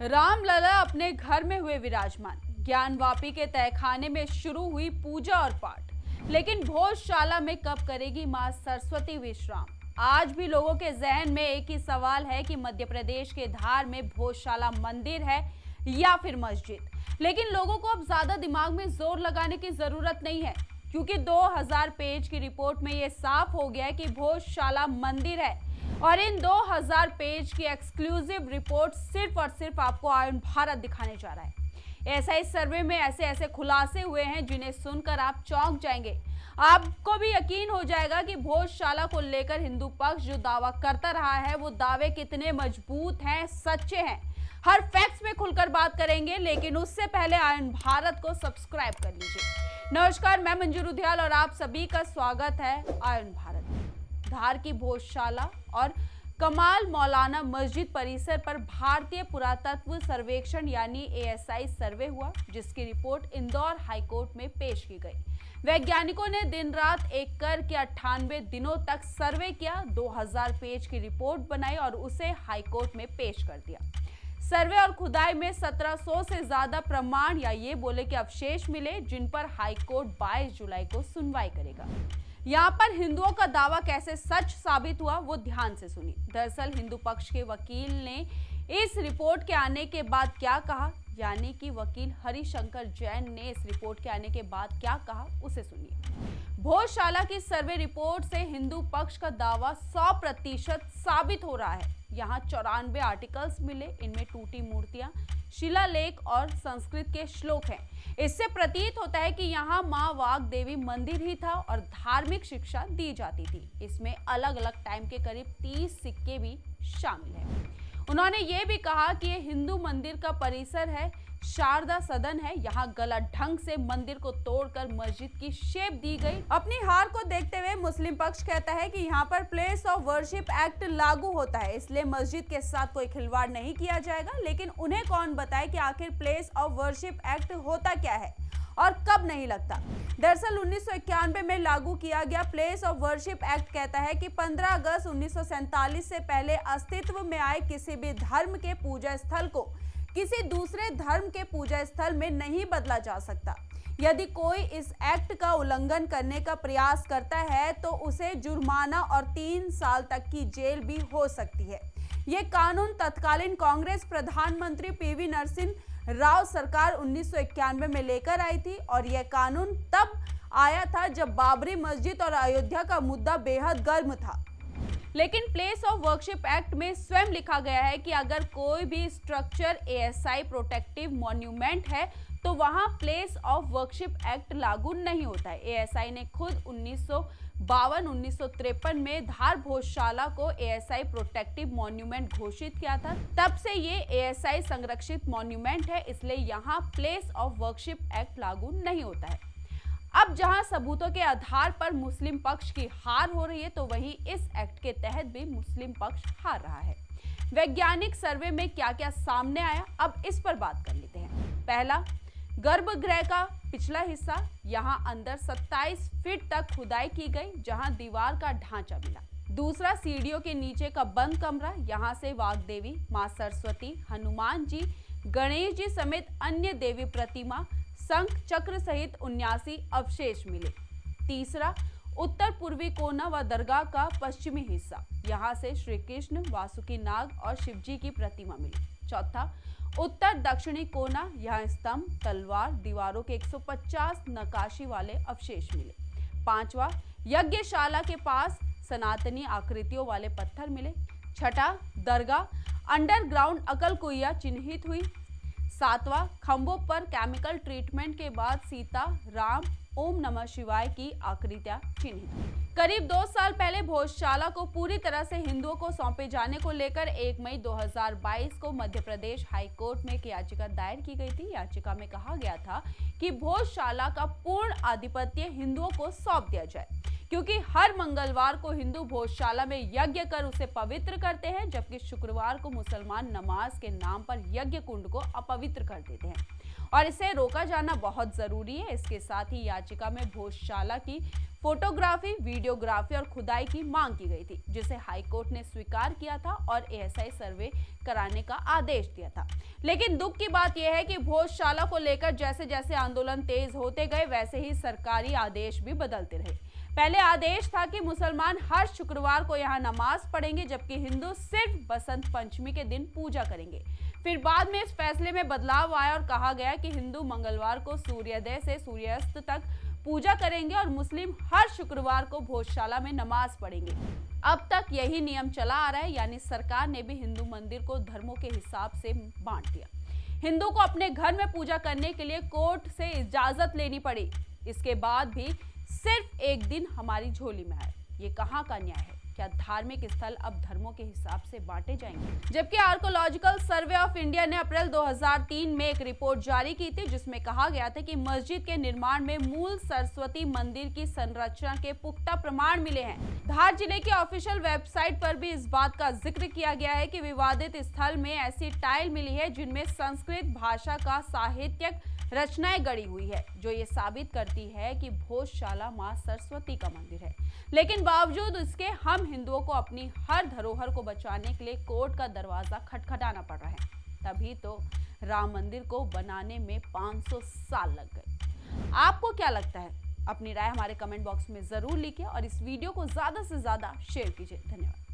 रामलला अपने घर में हुए विराजमान। ज्ञानवापी के तहखाने में शुरू हुई पूजा और पाठ। लेकिन भोजशाला में कब करेगी मां सरस्वती विश्राम? आज भी लोगों के जहन में एक ही सवाल है कि मध्य प्रदेश के धार में भोजशाला मंदिर है या फिर मस्जिद। लेकिन लोगों को अब ज्यादा दिमाग में जोर लगाने की जरूरत नहीं है, क्योंकि 2000 पेज की रिपोर्ट में यह साफ हो गया है कि भोजशाला मंदिर है। और इन 2000 पेज की एक्सक्लूसिव रिपोर्ट सिर्फ और सिर्फ आपको आयन भारत दिखाने जा रहा है। ऐसा इस सर्वे में ऐसे खुलासे हुए हैं जिन्हें सुनकर आप चौंक जाएंगे। आपको भी यकीन हो जाएगा कि भोजशाला को लेकर हिंदू पक्ष जो दावा करता रहा है वो दावे कितने मजबूत हैं, सच्चे हैं। हर फैक्ट्स में खुलकर बात करेंगे, लेकिन उससे पहले आयन भारत को सब्सक्राइब कर लीजिए। नमस्कार, मैं मंजू रुधियाल और आप सभी का स्वागत है आयन भारत में। धार की भोजशाला और कमाल मौलाना मस्जिद परिसर पर भारतीय पुरातत्व सर्वेक्षण यानी ASI सर्वे हुआ, जिसकी रिपोर्ट इंदौर हाईकोर्ट में पेश की गई। वैज्ञानिकों ने दिन रात एक करके 98 दिनों तक सर्वे किया, 2000 पेज की रिपोर्ट बनाई और उसे हाईकोर्ट में पेश कर दिया। सर्वे और खुदाई में 1700 से ज्यादा प्रमाण या ये बोले कि अवशेष मिले, जिन पर हाईकोर्ट 22 जुलाई को सुनवाई करेगा। यहाँ पर हिंदुओं का दावा कैसे सच साबित हुआ वो ध्यान से सुनिए। दरअसल हिंदू पक्ष के वकील ने इस रिपोर्ट के आने के बाद क्या कहा, यानी कि वकील हरिशंकर जैन ने इस रिपोर्ट के आने के बाद क्या कहा, उसे सुनिए। भोजशाला की सर्वे रिपोर्ट से हिंदू पक्ष का दावा 100% साबित हो रहा है। यहाँ 94 आर्टिकल्स मिले, इनमें टूटी मूर्तियां, शिलालेख और संस्कृत के श्लोक हैं। इससे प्रतीत होता है कि यहाँ मां वाग देवी मंदिर ही था और धार्मिक शिक्षा दी जाती थी। इसमें अलग अलग टाइम के करीब 30 सिक्के भी शामिल हैं। उन्होंने ये भी कहा कि ये हिंदू मंदिर का परिसर है, शारदा सदन है। यहाँ गलत ढंग से मंदिर को तोड़कर मस्जिद की शेप दी गई। अपनी हार को देखते हुए मुस्लिम पक्ष कहता है कि यहाँ पर प्लेस ऑफ वर्शिप एक्ट लागू होता है, इसलिए मस्जिद के साथ कोई खिलवाड़ नहीं किया जाएगा। लेकिन उन्हें कौन बताए कि आखिर प्लेस ऑफ वर्शिप एक्ट होता क्या है और कब नहीं लगता। दरअसल 1991 में लागू किया गया प्लेस ऑफ वर्शिप एक्ट कहता है कि 15 अगस्त 1947 से पहले अस्तित्व में आए किसी भी धर्म के पूजा स्थल को किसी दूसरे धर्म के पूजा स्थल में नहीं बदला जा सकता। यदि कोई इस एक्ट का उल्लंघन करने का प्रयास करता है तो उसे जुर्माना और 3 साल तक की जेल भी हो सकती है। ये कानून तत्कालीन कांग्रेस प्रधानमंत्री PV नरसिम्हा राव सरकार 1991 में लेकर आई थी और यह कानून तब आया था जब बाबरी मस्जिद और अयोध्या का मुद्दा बेहद गर्म था। लेकिन प्लेस ऑफ वर्शिप एक्ट में स्वयं लिखा गया है कि अगर कोई भी स्ट्रक्चर ASI प्रोटेक्टिव मॉन्यूमेंट है तो वहां प्लेस ऑफ वर्शिप एक्ट लागू नहीं होता है। ASI ने खुद 1952-1953 में धार भोजशाला को ASI प्रोटेक्टिव मॉन्यूमेंट घोषित किया था। तब से ये ASI संरक्षित मॉन्यूमेंट है, इसलिए यहाँ प्लेस ऑफ वर्शिप एक्ट लागू नहीं होता है। अब जहां सबूतों के आधार पर मुस्लिम पक्ष की हार हो रही है, तो वहीं इस एक्ट के तहत भी मुस्लिम पक्ष हार रहा है। वैज्ञानिक सर्वे में क्या क्या सामने आया, अब इस पर बात कर लेते हैं। पहला, गर्भगृह का पिछला हिस्सा, यहां अंदर 27 फीट तक खुदाई की गई, जहां दीवार का ढांचा मिला। दूसरा, सीढ़ियों के नीचे का बंद कमरा, यहां से वाग्देवी, मां सरस्वती, हनुमान जी, गणेश जी समेत अन्य देवी प्रतिमा, शंख चक्र सहित 79 अवशेष मिले। तीसरा, उत्तर पूर्वी कोना व दरगाह का पश्चिमी हिस्सा, यहाँ से श्री कृष्ण, वासुकी नाग और शिवजी की प्रतिमा मिली। चौथा, उत्तर दक्षिणी कोना, यहाँ स्तंभ, तलवार, दीवारों के 150 नक्काशी वाले अवशेष मिले। पांचवा, यज्ञशाला के पास सनातनी आकृतियों वाले पत्थर मिले। छठा, दरगाह अंडरग्राउंड अकलकुइया चिन्हित हुई। सातवां, खंभों पर केमिकल ट्रीटमेंट के बाद सीता, राम, ओम नमः शिवाय की आकृतियां चिन्हित हुई। करीब 2 साल पहले भोजशाला को पूरी तरह से हिंदुओं को सौंपे जाने को लेकर 1 मई 2022 को मध्य प्रदेश हाईकोर्ट में एक याचिका दायर की गई थी। याचिका में कहा गया था कि भोजशाला का पूर्ण आधिपत्य हिंदुओं को सौंप दिया जाए, क्योंकि हर मंगलवार को हिंदू भोजशाला में यज्ञ कर उसे पवित्र करते हैं, जबकि शुक्रवार को मुसलमान नमाज के नाम पर यज्ञ कुंड को अपवित्र कर देते हैं और इसे रोका जाना बहुत जरूरी है। इसके साथ ही याचिका में भोजशाला की फोटोग्राफी, वीडियोग्राफी और खुदाई की मांग की गई थी, जिसे हाईकोर्ट ने स्वीकार किया था और एएसआई सर्वे कराने का आदेश दिया था। लेकिन दुख की बात यह है कि भोजशाला को लेकर जैसे जैसे आंदोलन तेज होते गए, वैसे ही सरकारी आदेश भी बदलते रहे। पहले आदेश था कि मुसलमान हर शुक्रवार को यहाँ नमाज पढ़ेंगे, जबकि हिंदू सिर्फ बसंत पंचमी के दिन पूजा करेंगे। फिर बाद में इस फैसले में बदलाव आया और कहा गया कि हिंदू मंगलवार को सूर्योदय से सूर्यास्त तक पूजा करेंगे और मुस्लिम हर शुक्रवार को भोजशाला में नमाज पढ़ेंगे। अब तक यही नियम चला आ रहा है, यानी सरकार ने भी हिंदू मंदिर को धर्मों के हिसाब से बांट दिया। हिंदू को अपने घर में पूजा करने के लिए कोर्ट से इजाजत लेनी पड़ी, इसके बाद भी सिर्फ एक दिन हमारी झोली में आए। ये कहाँ का न्याय है? क्या धार्मिक स्थल अब धर्मों के हिसाब से बांटे जाएंगे? जबकि आर्कोलॉजिकल सर्वे ऑफ इंडिया ने अप्रैल 2003 में एक रिपोर्ट जारी की थी, जिसमें कहा गया था कि मस्जिद के निर्माण में मूल सरस्वती मंदिर की संरचना के पुख्ता प्रमाण मिले हैं। धार जिले की ऑफिशियल वेबसाइट पर भी इस बात का जिक्र किया गया है कि विवादित स्थल में ऐसी टाइल मिली है जिनमें संस्कृत भाषा का साहित्यिक रचनाएं गढ़ी हुई है, जो ये साबित करती है कि भोजशाला मां सरस्वती का मंदिर है। लेकिन बावजूद इसके हम हिंदुओं को अपनी हर धरोहर को बचाने के लिए कोर्ट का दरवाजा खटखटाना पड़ रहा है। तभी तो राम मंदिर को बनाने में 500 साल लग गए। आपको क्या लगता है? अपनी राय हमारे कमेंट बॉक्स में जरूर लिखिए और इस वीडियो को ज्यादा से ज्यादा शेयर कीजिए। धन्यवाद।